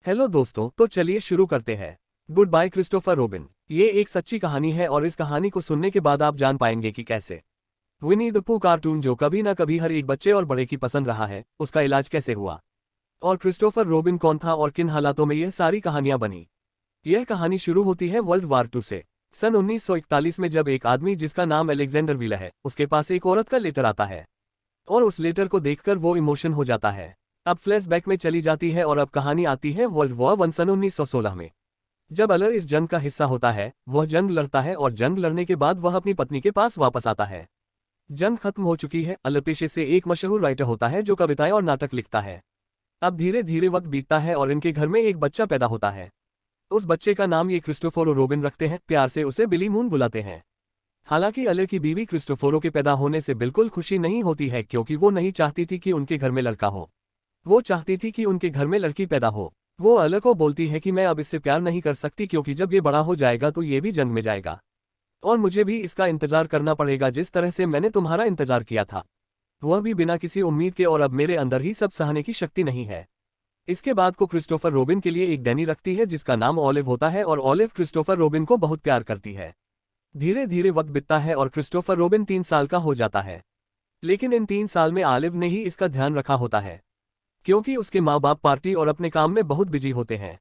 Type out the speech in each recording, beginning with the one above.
Hello दोस्तों, तो चलिए शुरू करते हैं। Good bye Christopher robin. ये एक सच्ची कहानी है और इस कहानी को सुनने के बाद आप जान पाएंगे कि कैसे विनी द पू कार्टून, जो कभी ना कभी हर एक बच्चे और बड़े की पसंद रहा है, उसका इलाज कैसे हुआ और क्रिस्टोफर रॉबिन कौन था और किन हालातों में यह सारी कहानियां बनी। यह कहानी शुरू होती है वर्ल्ड वार II से। सन 1941 में जब एक आदमी जिसका नाम अलेक्जेंडर विला है, उसके पास एक औरत का लेटर आता है और उस लेटर को देखकर वो इमोशन हो जाता है। अब फ्लैशबैक में चली जाती है और अब कहानी आती है वर्ल्ड वॉर I सन 1916 में। जब अलर इस जंग का हिस्सा होता है, वह जंग लड़ता है और जंग लड़ने के बाद वह अपनी पत्नी के पास वापस आता है। जंग खत्म हो चुकी है। अलर पेशे से एक मशहूर राइटर होता है जो कविताएं और नाटक लिखता है। अब धीरे धीरे वक्त बीतता है और इनके घर में एक बच्चा पैदा होता है। उस बच्चे का नाम ये क्रिस्टोफर रॉबिन रखते हैं, प्यार से उसे बिली मून बुलाते हैं। हालांकि अलर की बीवी क्रिस्टोफरो के पैदा होने से बिल्कुल खुशी नहीं होती है, क्योंकि वो नहीं चाहती थी कि उनके घर में लड़का हो। वो चाहती थी कि उनके घर में लड़की पैदा हो। वो अलर को बोलती है कि मैं अब इससे प्यार नहीं कर सकती, क्योंकि जब ये बड़ा हो जाएगा तो ये भी जंग में जाएगा और मुझे भी इसका इंतजार करना पड़ेगा जिस तरह से मैंने तुम्हारा इंतजार किया था, वह भी बिना किसी उम्मीद के, और अब मेरे अंदर ही सब सहने की शक्ति नहीं है। इसके बाद को क्रिस्टोफर रॉबिन के लिए एक डैनी रखती है जिसका नाम ऑलिव होता है और ऑलिव क्रिस्टोफर रॉबिन को बहुत प्यार करती है। धीरे धीरे वक्त बीतता है और क्रिस्टोफर रॉबिन 3 साल का हो जाता है। लेकिन इन 3 साल में ऑलिव ने ही इसका ध्यान रखा होता है, क्योंकि उसके माँ बाप पार्टी और अपने काम में बहुत बिजी होते हैं।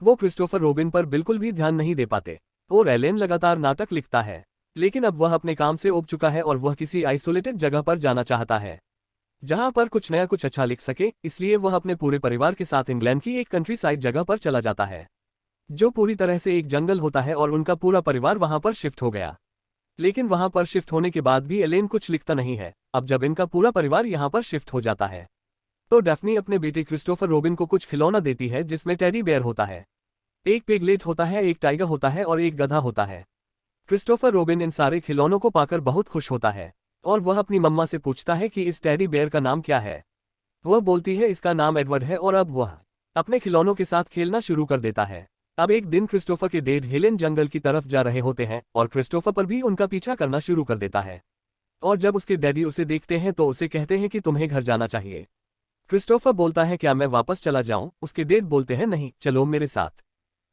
वो क्रिस्टोफर रॉबिन पर बिल्कुल भी ध्यान नहीं दे पाते और एलेन लगातार नाटक लिखता है। लेकिन अब वह अपने काम से ऊब चुका है और वह किसी आइसोलेटेड जगह पर जाना चाहता है जहां पर कुछ नया कुछ अच्छा लिख सके। इसलिए वह अपने पूरे परिवार के साथ इंग्लैंड की एक कंट्री साइड जगह पर चला जाता है, जो पूरी तरह से एक जंगल होता है, और उनका पूरा परिवार वहां पर शिफ्ट हो गया। लेकिन वहां पर शिफ्ट होने के बाद भी एलेन कुछ लिखता नहीं है। अब जब इनका पूरा परिवार यहां पर शिफ्ट हो जाता है, तो डेफ्नी अपने बेटे क्रिस्टोफर रॉबिन को कुछ खिलौना देती है जिसमें टेडी बेयर होता है, एक पिगलेट होता है, एक टाइगर होता है और एक गधा होता है। क्रिस्टोफर रॉबिन इन सारे खिलौनों को पाकर बहुत खुश होता है और वह अपनी मम्मा से पूछता है कि इस टेडी बेयर का नाम क्या है। वह बोलती है इसका नाम एडवर्ड है, और अब वह अपने खिलौनों के साथ खेलना शुरू कर देता है। अब एक दिन क्रिस्टोफर के डैड हेलेन जंगल की तरफ जा रहे होते हैं और क्रिस्टोफर पर भी उनका पीछा करना शुरू कर देता है। और जब उसके डैडी उसे देखते हैं तो उसे कहते हैं कि तुम्हें घर जाना चाहिए। क्रिस्टोफर बोलता है क्या मैं वापस चला जाऊं? उसके डैड बोलते हैं नहीं, चलो मेरे साथ।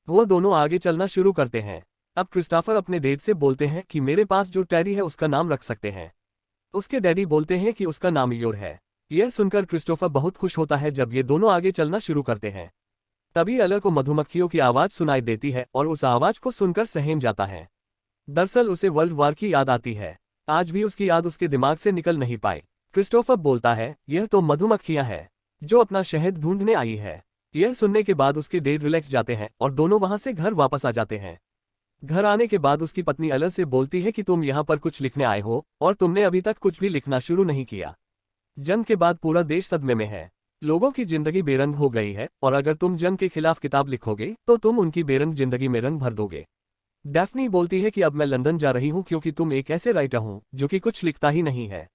वो दोनों आगे चलना शुरू करते हैं। अब क्रिस्टोफर अपने डैड से बोलते हैं कि मेरे पास जो टेडी है उसका नाम रख सकते हैं। उसके डैडी बोलते हैं कि उसका नाम योर है। यह सुनकर क्रिस्टोफर बहुत खुश होता है जब ये दोनों आगे चलना शुरू करते हैं। तभी अलर को मधुमक्खियों की आवाज सुनाई देती है और उस आवाज को सुनकर सहम जाता है। दरअसल उसे वर्ल्ड वार की याद आती है। आज भी उसकी याद उसके दिमाग से निकल नहीं पाई। क्रिस्टोफर बोलता है यह तो मधुमक्खियां हैं जो अपना शहद ढूंढने आई है। यह सुनने के बाद उसके डैड रिलैक्स जाते हैं और दोनों वहां से घर वापस आ जाते हैं। घर आने के बाद उसकी पत्नी अलर से बोलती है कि तुम यहाँ पर कुछ लिखने आए हो और तुमने अभी तक कुछ भी लिखना शुरू नहीं किया। जंग के बाद पूरा देश सदमे में है, लोगों की जिंदगी बेरंग हो गई है, और अगर तुम जंग के खिलाफ किताब लिखोगे तो तुम उनकी बेरंग जिंदगी में रंग भर दोगे। डैफ्नी बोलती है कि अब मैं लंदन जा रही हूँ क्योंकि तुम एक ऐसे राइटर हो जो कि कुछ लिखता ही नहीं है।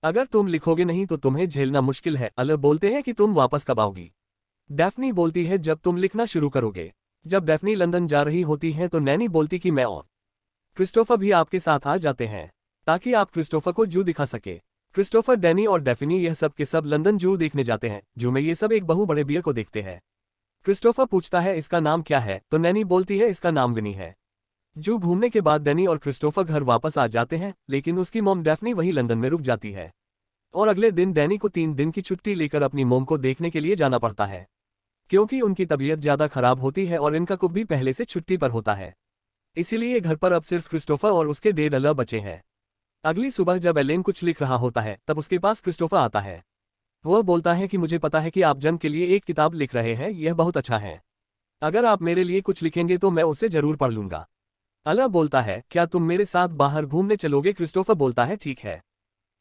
अगर तुम लिखोगे नहीं तो तुम्हें झेलना मुश्किल है। अलर बोलते हैं कि तुम वापस कब आओगी? डैफ्नी बोलती है जब तुम लिखना शुरू करोगे। जब डैफ्नी लंदन जा रही होती है तो नैनी बोलती कि मैं और क्रिस्टोफर भी आपके साथ आ जाते हैं ताकि आप क्रिस्टोफर को जू दिखा सके। क्रिस्टोफर, डैनी और डेफिनी यह सब के सब लंदन जू देखने जाते हैं। जू में ये सब एक बहु बड़े बियर को देखते हैं। क्रिस्टोफर पूछता है इसका नाम क्या है, तो नैनी बोलती है इसका नाम विनी है। जू घूमने के बाद डैनी और क्रिस्टोफर घर वापस आ जाते हैं, लेकिन उसकी मोम डेफनी वही लंदन में रुक जाती है और अगले दिन डैनी को 3 दिन की छुट्टी लेकर अपनी मोम को देखने के लिए जाना पड़ता है, क्योंकि उनकी तबीयत ज्यादा खराब होती है और इनका कुक भी पहले से छुट्टी पर होता है। इसीलिए घर पर अब सिर्फ क्रिस्टोफर और उसके डैड अलर बचे हैं। अगली सुबह जब एलेन कुछ लिख रहा होता है तब उसके पास क्रिस्टोफर आता है। वह बोलता है कि मुझे पता है कि आप जंग के लिए एक किताब लिख रहे हैं, यह बहुत अच्छा है। अगर आप मेरे लिए कुछ लिखेंगे तो मैं उसे जरूर पढ़ लूंगा। अलर बोलता है क्या तुम मेरे साथ बाहर घूमने चलोगे? क्रिस्टोफर बोलता है ठीक है,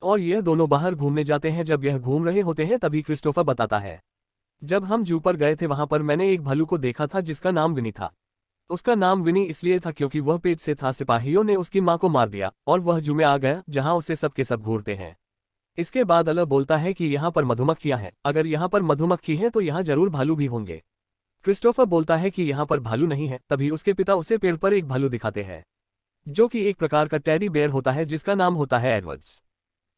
और यह दोनों बाहर घूमने जाते हैं। जब यह घूम रहे होते हैं तभी क्रिस्टोफर बताता है जब हम जू पर गए थे वहां पर मैंने एक भालू को देखा था जिसका नाम विनी था। उसका नाम विनी इसलिए था क्योंकि वह पेट से था। सिपाहियों ने उसकी मां को मार दिया और वह जू में आ गया जहां उसे सब के सब घूरते हैं। इसके बाद अलर बोलता है कि यहाँ पर मधुमक्खियां हैं, अगर यहाँ पर मधुमक्खी हैं तो यहाँ जरूर भालू भी होंगे। क्रिस्टोफर बोलता है कि यहाँ पर भालू नहीं है। तभी उसके पिता उसे पेड़ पर एक भालू दिखाते हैं जो कि एक प्रकार का टेडी बेयर होता है जिसका नाम होता है एडवर्ड्स,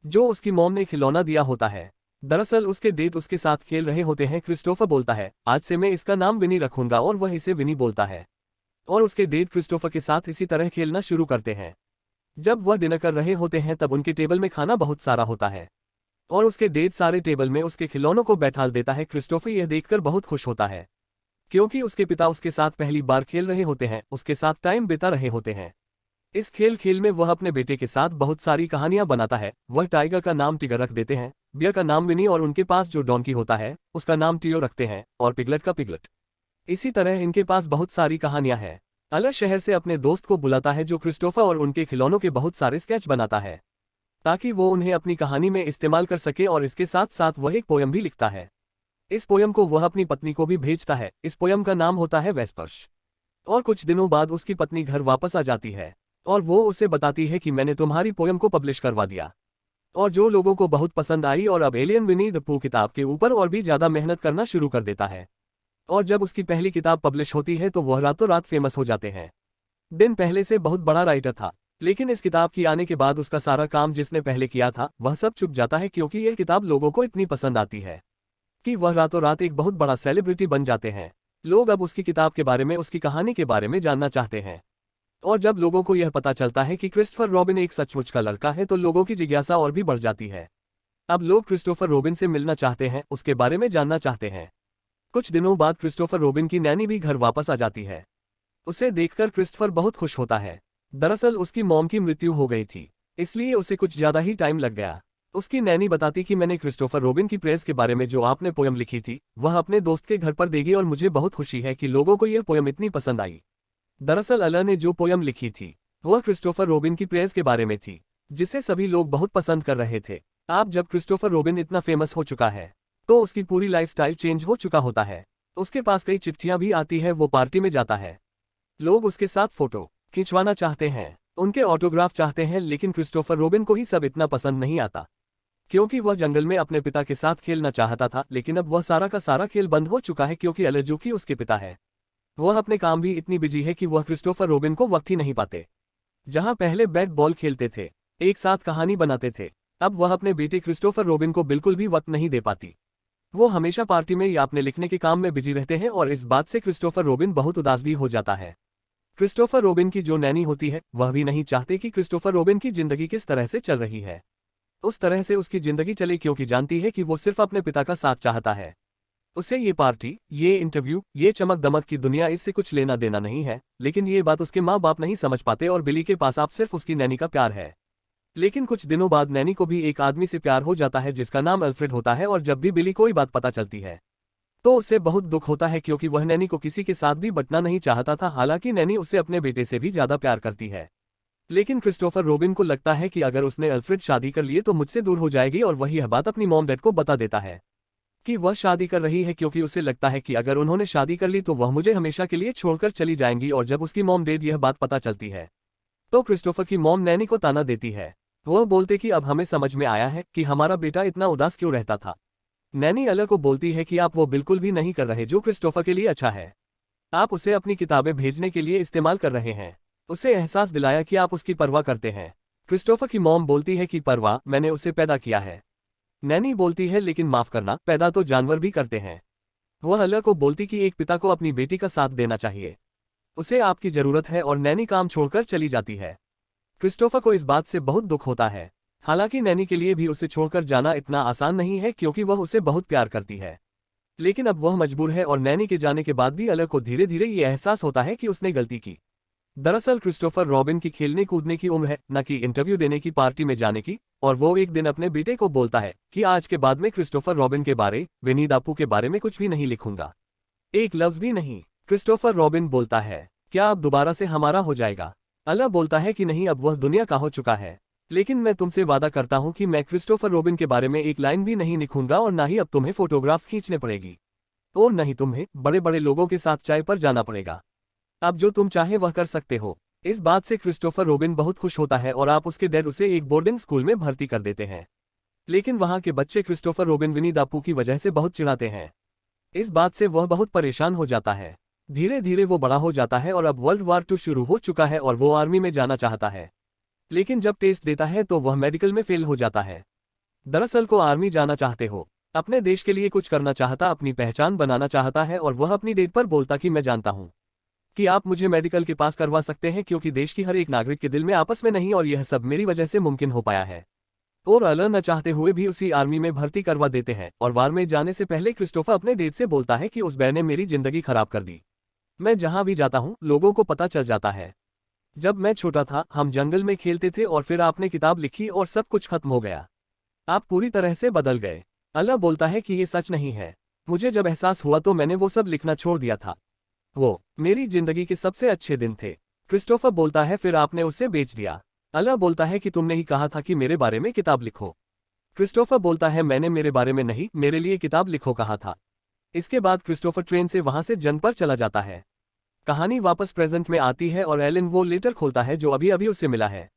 जो उसकी मॉम ने खिलौना दिया होता है। दरअसल उसके डेट उसके साथ खेल रहे होते हैं। क्रिस्टोफर बोलता है, आज से मैं इसका नाम विनी रखूंगा, और वह इसे विनी बोलता है। और उसके डेट क्रिस्टोफर के साथ इसी तरह खेलना शुरू करते हैं। जब वह डिनर कर रहे होते हैं तब उनके टेबल में खाना बहुत सारा होता है और उसके डेट सारे टेबल में उसके खिलौनों को बैठाल देता है। क्रिस्टोफर यह देखकर बहुत खुश होता है क्योंकि उसके पिता उसके साथ पहली बार खेल रहे होते हैं, उसके साथ टाइम बिता रहे होते हैं। इस खेल में वह अपने बेटे के साथ बहुत सारी कहानियां बनाता है। वह टाइगर का नाम टिगर रख देते हैं, बियर का नाम विनी, और उनके पास जो डोंकी होता है उसका नाम टियो रखते हैं, और पिगलेट का पिगलेट। इसी तरह इनके पास बहुत सारी कहानियां हैं। अलग शहर से अपने दोस्त को बुलाता है जो क्रिस्टोफर और उनके खिलौनों के बहुत सारे स्केच बनाता है ताकि वो उन्हें अपनी कहानी में इस्तेमाल कर सके, और इसके साथ साथ वह एक पोयम भी लिखता है। इस पोयम को वह अपनी पत्नी को भी भेजता है। इस पोयम का नाम होता है वेस्पर्स। और कुछ दिनों बाद उसकी पत्नी घर वापस आ जाती है और वो उसे बताती है कि मैंने तुम्हारी पोयम को पब्लिश करवा दिया, और जो लोगों को बहुत पसंद आई, और अब एलियन विनी द पू किताब के ऊपर और भी ज्यादा मेहनत करना शुरू कर देता है। और जब उसकी पहली किताब पब्लिश होती है तो वह रातों रात फेमस हो जाते हैं। दिन पहले से बहुत बड़ा राइटर था, लेकिन इस किताब की आने के बाद उसका सारा काम जिसने पहले किया था वह सब चुक जाता है, क्योंकि यह किताब लोगों को इतनी पसंद आती है कि वह रातों रात एक बहुत बड़ा सेलिब्रिटी बन जाते हैं। लोग अब उसकी किताब के बारे में, उसकी कहानी के बारे में जानना चाहते हैं। और जब लोगों को यह पता चलता है कि क्रिस्टोफर रॉबिन एक सचमुच का लड़का है तो लोगों की जिज्ञासा और भी बढ़ जाती है। अब लोग क्रिस्टोफर रॉबिन से मिलना चाहते हैं, उसके बारे में जानना चाहते हैं। कुछ दिनों बाद क्रिस्टोफर रॉबिन की नैनी भी घर वापस आ जाती है। उसे देखकर क्रिस्टोफर बहुत खुश होता है। दरअसल उसकी मॉम की मृत्यु हो गई थी, इसलिए उसे कुछ ज्यादा ही टाइम लग गया। उसकी नैनी बताती कि मैंने क्रिस्टोफर रॉबिन की प्रेस के बारे में जो आपने पोयम लिखी थी वह अपने दोस्त के घर पर देगी, और मुझे बहुत खुशी है कि लोगों को यह पोयम इतनी पसंद आई। दरअसल अला ने जो पोयम लिखी थी वह क्रिस्टोफर रॉबिन की प्रेस के बारे में थी, जिसे सभी लोग बहुत पसंद कर रहे थे। अब जब क्रिस्टोफर रॉबिन इतना फेमस हो चुका है तो उसकी पूरी लाइफस्टाइल चेंज हो चुका होता है। उसके पास कई चिट्ठियां भी आती है, वो पार्टी में जाता है, लोग उसके साथ फोटो खिंचवाना चाहते हैं, उनके ऑटोग्राफ चाहते हैं, लेकिन क्रिस्टोफर रॉबिन को ही सब इतना पसंद नहीं आता क्योंकि वह जंगल में अपने पिता के साथ खेलना चाहता था। लेकिन अब वह सारा का सारा खेल बंद हो चुका है क्योंकि अले जो कि उसके पिता है वह अपने काम भी इतनी बिजी है कि वह क्रिस्टोफर रॉबिन को वक्त ही नहीं पाते। जहां पहले बैट बॉल खेलते थे, एक साथ कहानी बनाते थे, अब वह अपने बेटे क्रिस्टोफर रॉबिन को बिल्कुल भी वक्त नहीं दे पाती। वो हमेशा पार्टी में या अपने लिखने के काम में बिजी रहते हैं, और इस बात से क्रिस्टोफर रॉबिन बहुत उदास भी हो जाता है। क्रिस्टोफर रॉबिन की जो नैनी होती है वह भी नहीं चाहती कि क्रिस्टोफर रॉबिन की जिंदगी किस तरह से चल रही है, उस तरह से उसकी जिंदगी चले, क्योंकि जानती है कि वो सिर्फ अपने पिता का साथ चाहता है। उसे ये पार्टी, ये इंटरव्यू, ये चमक दमक की दुनिया, इससे कुछ लेना देना नहीं है। लेकिन ये बात उसके माँ बाप नहीं समझ पाते, और बिली के पास आप सिर्फ उसकी नैनी का प्यार है। लेकिन कुछ दिनों बाद नैनी को भी एक आदमी से प्यार हो जाता है जिसका नाम अल्फ्रेड होता है, और जब भी बिली कोई बात पता चलती है तो उसे बहुत दुख होता है क्योंकि वह नैनी को किसी के साथ भी बंटना नहीं चाहता था। हालांकि नैनी उसे अपने बेटे से भी ज्यादा प्यार करती है, लेकिन क्रिस्टोफर रॉबिन को लगता है कि अगर उसने अल्फ्रेड शादी कर लिए तो मुझसे दूर हो जाएगी, और वही यह बात अपनी मॉम डैड को बता देता है कि वह शादी कर रही है, क्योंकि उसे लगता है कि अगर उन्होंने शादी कर ली तो वह मुझे हमेशा के लिए छोड़कर चली जाएंगी। और जब उसकी मॉम डैड यह बात पता चलती है तो क्रिस्टोफर की मॉम नैनी को ताना देती है। वह बोलते कि अब हमें समझ में आया है कि हमारा बेटा इतना उदास क्यों रहता था। नैनी अला को बोलती है कि आप वो बिल्कुल भी नहीं कर रहे जो क्रिस्टोफर के लिए अच्छा है, आप उसे अपनी किताबें भेजने के लिए इस्तेमाल कर रहे हैं। उसे एहसास दिलाया कि आप उसकी परवाह करते हैं। क्रिस्टोफर की मॉम बोलती है कि परवाह, मैंने उसे पैदा किया है। नैनी बोलती है लेकिन माफ करना, पैदा तो जानवर भी करते हैं। वह अला को बोलती कि एक पिता को अपनी बेटी का साथ देना चाहिए, उसे आपकी जरूरत है, और नैनी काम छोड़कर चली जाती है। क्रिस्टोफर को इस बात से बहुत दुख होता है। हालांकि नैनी के लिए भी उसे छोड़कर जाना इतना आसान नहीं है क्योंकि वह उसे बहुत प्यार करती है, लेकिन अब वह मजबूर है, और नैनी के जाने के बाद भी अला को धीरे धीरे ये एहसास होता है कि उसने गलती की। दरअसल क्रिस्टोफर रॉबिन की खेलने कूदने की उम्र है, न कि इंटरव्यू देने की, पार्टी में जाने की। और वो एक दिन अपने बेटे को बोलता है कि आज के बाद में क्रिस्टोफर रॉबिन के बारे, विनी द पू के बारे में कुछ भी नहीं लिखूंगा, एक लफ्ज भी नहीं। क्रिस्टोफर रॉबिन बोलता है, क्या अब दोबारा से हमारा हो जाएगा? अला बोलता है कि नहीं, अब वह दुनिया का हो चुका है, लेकिन मैं तुमसे वादा करता हूं कि मैं क्रिस्टोफर रॉबिन के बारे में एक लाइन भी नहीं लिखूंगा, और ना ही अब तुम्हें फोटोग्राफ्स खींचने पड़ेगी, और नहीं तुम्हें बड़े बड़े लोगों के साथ चाय पर जाना पड़ेगा। अब जो तुम चाहे वह कर सकते हो। इस बात से क्रिस्टोफर रॉबिन बहुत खुश होता है, और आप उसके डैड उसे एक बोर्डिंग स्कूल में भर्ती कर देते हैं। लेकिन वहां के बच्चे क्रिस्टोफर रॉबिन विनी द पू की वजह से बहुत चिढ़ाते हैं। इस बात से वह बहुत परेशान हो जाता है। धीरे धीरे वो बड़ा हो जाता है, और अब वर्ल्ड वार II शुरू हो चुका है, और वो आर्मी में जाना चाहता है। लेकिन जब टेस्ट देता है तो वह मेडिकल में फेल हो जाता है। दरअसल को आर्मी जाना चाहते हो अपने देश के लिए कुछ करना चाहता, अपनी पहचान बनाना चाहता है और वह अपनी डेट पर बोलता कि मैं जानता हूँ कि आप मुझे मेडिकल के पास करवा सकते हैं क्योंकि देश की हर एक नागरिक के दिल में आपस में नहीं और यह सब मेरी वजह से मुमकिन हो पाया है। और अल न चाहते हुए भी उसी आर्मी में भर्ती करवा देते हैं और वार में जाने से पहले क्रिस्टोफर अपने डेट से बोलता है कि उस बैर ने मेरी जिंदगी खराब कर दी। मैं जहां भी जाता हूं लोगों को पता चल जाता है। जब मैं छोटा था हम जंगल में खेलते थे और फिर आपने किताब लिखी और सब कुछ खत्म हो गया। आप पूरी तरह से बदल गए। अल्लाह बोलता है कि ये सच नहीं है। मुझे जब एहसास हुआ तो मैंने वो सब लिखना छोड़ दिया था। वो मेरी जिंदगी के सबसे अच्छे दिन थे। क्रिस्टोफर बोलता है फिर आपने उसे बेच दिया। अल्लाह बोलता है कि तुमने ही कहा था कि मेरे बारे में किताब लिखो। क्रिस्टोफर बोलता है मैंने मेरे बारे में नहीं, मेरे लिए किताब लिखो कहा था। इसके बाद क्रिस्टोफर ट्रेन से वहां से जंग पर चला जाता है। कहानी वापस प्रेजेंट में आती है और एलन वो लेटर खोलता है जो अभी अभी उसे मिला है।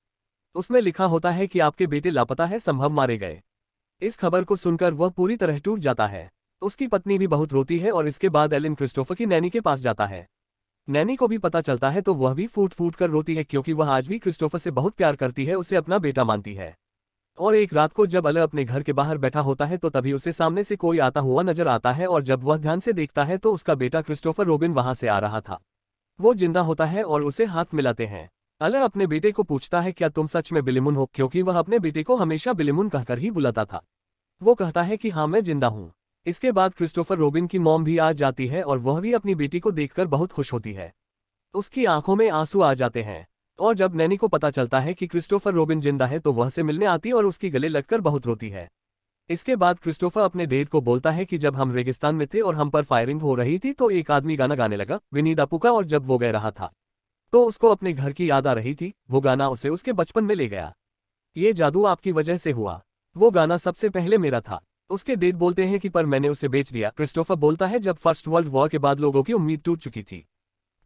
उसमें लिखा होता है कि आपके बेटे लापता है, संभव मारे गए। इस खबर को सुनकर वह पूरी तरह टूट जाता है। उसकी पत्नी भी बहुत रोती है और इसके बाद एलन क्रिस्टोफर की नैनी के पास जाता है। नैनी को भी पता चलता है तो वह भी फूट फूट कर रोती है क्योंकि वह आज भी क्रिस्टोफर से बहुत प्यार करती है, उसे अपना बेटा मानती है। और एक रात को जब अल अपने घर के बाहर बैठा होता है तो तभी उसे सामने से कोई आता हुआ नजर आता है और जब वह ध्यान से देखता है तो उसका बेटा क्रिस्टोफर रोबिन वहां से आ रहा था। वो जिंदा होता है और उसे हाथ मिलाते हैं। अल अपने बेटे को पूछता है क्या तुम सच में बिलिमुन हो, क्योंकि वह अपने बेटे को हमेशा बिलिमुन कहकर ही बुलाता था। वो कहता है कि हाँ मैं जिंदा हूँ। इसके बाद क्रिस्टोफर रोबिन की मॉम भी आ जाती है और वह भी अपनी बेटी को देखकर बहुत खुश होती है। उसकी आंखों में आंसू आ जाते हैं। और जब नैनी को पता चलता है कि क्रिस्टोफर रोबिन जिंदा है तो वह से मिलने आती और उसकी गले लगकर बहुत रोती है। इसके बाद क्रिस्टोफर अपने डेड को बोलता है कि जब हम रेगिस्तान में थे और हम पर फायरिंग हो रही थी तो एक आदमी गाना गाने लगा, विनी द पूह का, और जब वो गा रहा था तो उसको अपने घर की याद आ रही थी। वो गाना उसे उसके बचपन में ले गया। ये जादू आपकी वजह से हुआ। वो गाना सबसे पहले मेरा था। उसके डेड बोलते हैं कि पर मैंने उसे बेच दिया। क्रिस्टोफर बोलता है जब फर्स्ट वर्ल्ड वॉर के बाद लोगों की उम्मीद टूट चुकी थी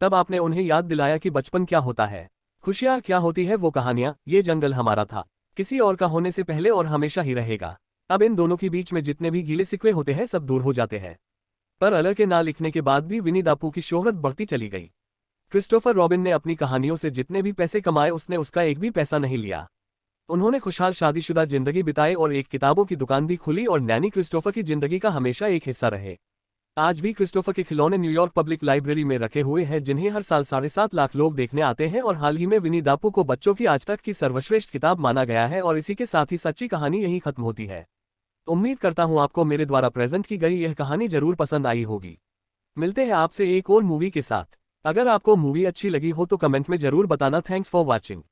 तब आपने उन्हें याद दिलाया कि बचपन क्या होता है, खुशियां क्या होती है, वो कहानियां, ये जंगल हमारा था, किसी और का होने से पहले और हमेशा ही रहेगा। अब इन दोनों के बीच में जितने भी गीले शिकवे होते हैं सब दूर हो जाते हैं। पर अल के ना लिखने के बाद भी विनी द पूह की शोहरत बढ़ती चली गई। क्रिस्टोफर रॉबिन ने अपनी कहानियों से जितने भी पैसे कमाए उसने उसका एक भी पैसा नहीं लिया। उन्होंने खुशहाल शादीशुदा जिंदगी बिताई और एक किताबों की दुकान भी खुली और नैनी क्रिस्टोफर की जिंदगी का हमेशा एक हिस्सा रहे। आज भी क्रिस्टोफर के खिलौने न्यूयॉर्क पब्लिक लाइब्रेरी में रखे हुए हैं जिन्हें हर साल 7.5 लाख लोग देखने आते हैं और हाल ही में विनी द पूह को बच्चों की आज तक की सर्वश्रेष्ठ किताब माना गया है और इसी के साथ ही सच्ची कहानी यही खत्म होती है। उम्मीद करता हूं आपको मेरे द्वारा प्रेजेंट की गई यह कहानी जरूर पसंद आई होगी। मिलते हैं आपसे एक और मूवी के साथ। अगर आपको मूवी अच्छी लगी हो तो कमेंट में जरूर बताना। Thanks for watching.